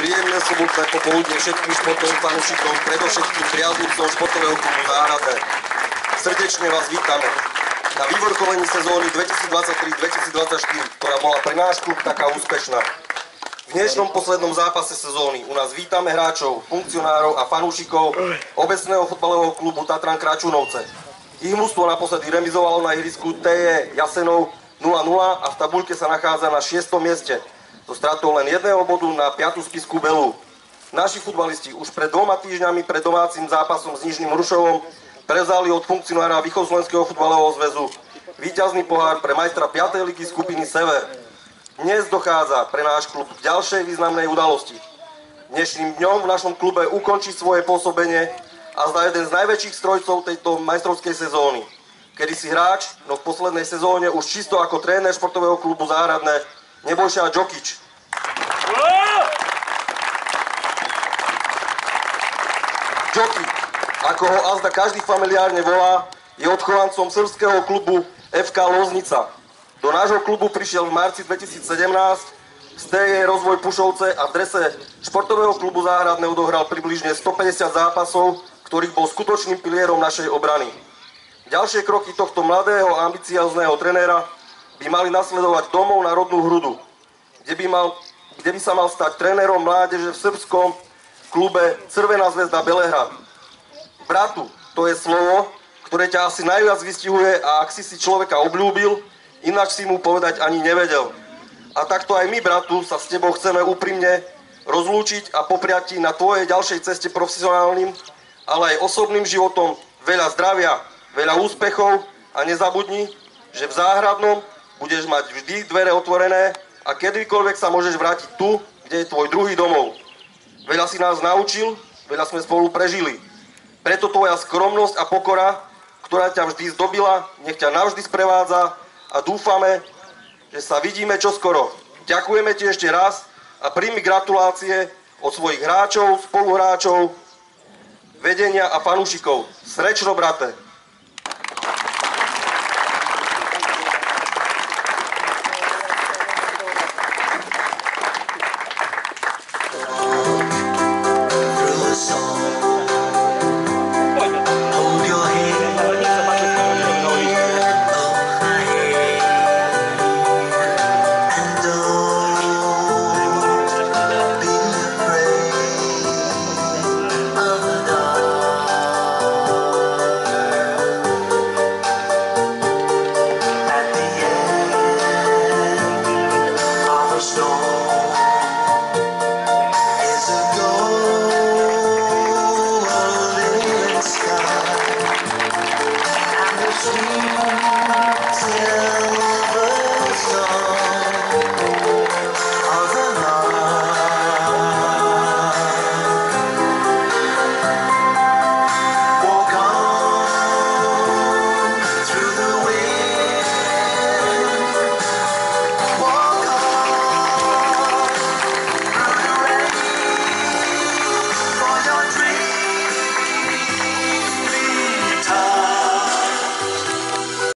Príjemné sobotné popoludne všetkým športovým fanúšikom, predovšetkým priaznivcom športového klubu Záhradné. Srdečne vás vítame na vyvrcholení sezóny 2023-2024, ktorá bola pre náš klub taká úspešná. V dnešnom poslednom zápase sezóny u nás vítame hráčov, funkcionárov a fanúšikov obecného futbalového klubu Tatran Kračunovce. Ich mužstvo naposledy remizovalo na ihrisku TE Jasenov 0-0 a v tabuľke sa nachádza na 6. mieste. So stratou len jedného bodu na 5. spisku Belu. Naši futbalisti už pred 2 týždňami pred domácim zápasom s Nižným Hrušovom prevzali od funkcionára Východoslovenského futbalového zväzu víťazný pohár pre majstra 5. ligy skupiny Sever. Dnes dochádza pre náš klub k ďalšej významnej udalosti. Dnešným dňom v našom klube ukončí svoje pôsobenie a zdá jeden z najväčších strojcov tejto majstrovskej sezóny. Kedysi hráč, no v poslednej sezóne už čisto ako tréner športového klubu Záhradné Nebojša Džokič. Džoki, ako ho azda každý familiárne volá, je odchovancom srbského klubu FK Loznica. Do nášho klubu prišiel v marci 2017, z TE Rozvoj Pušovce a v drese športového klubu Záhradné odohral približne 150 zápasov, ktorých bol skutočným pilierom našej obrany. Ďalšie kroky tohto mladého a ambiciózneho trenéra by mali nasledovať domov na rodnú Hrudu, kde by sa mal stať trénerom mládeže v srbskom klube Crvená zväzda Belehrad. Bratu, to je slovo, ktoré ťa asi najviac vystihuje a ak si človeka obľúbil, ináč si mu povedať ani nevedel. A takto aj my, bratu, sa s tebou chceme úprimne rozlúčiť a popriať ti na tvojej ďalšej ceste profesionálnym, ale aj osobným životom veľa zdravia, veľa úspechov a nezabudni, že v Záhradnom budeš mať vždy dvere otvorené a kedykoľvek sa môžeš vrátiť tu, kde je tvoj druhý domov. Veľa si nás naučil, veľa sme spolu prežili. Preto tvoja skromnosť a pokora, ktorá ťa vždy zdobila, nech ťa navždy sprevádza a dúfame, že sa vidíme čoskoro. Ďakujeme ti ešte raz a príjmi gratulácie od svojich hráčov, spoluhráčov, vedenia a fanúšikov. Srečno, brate!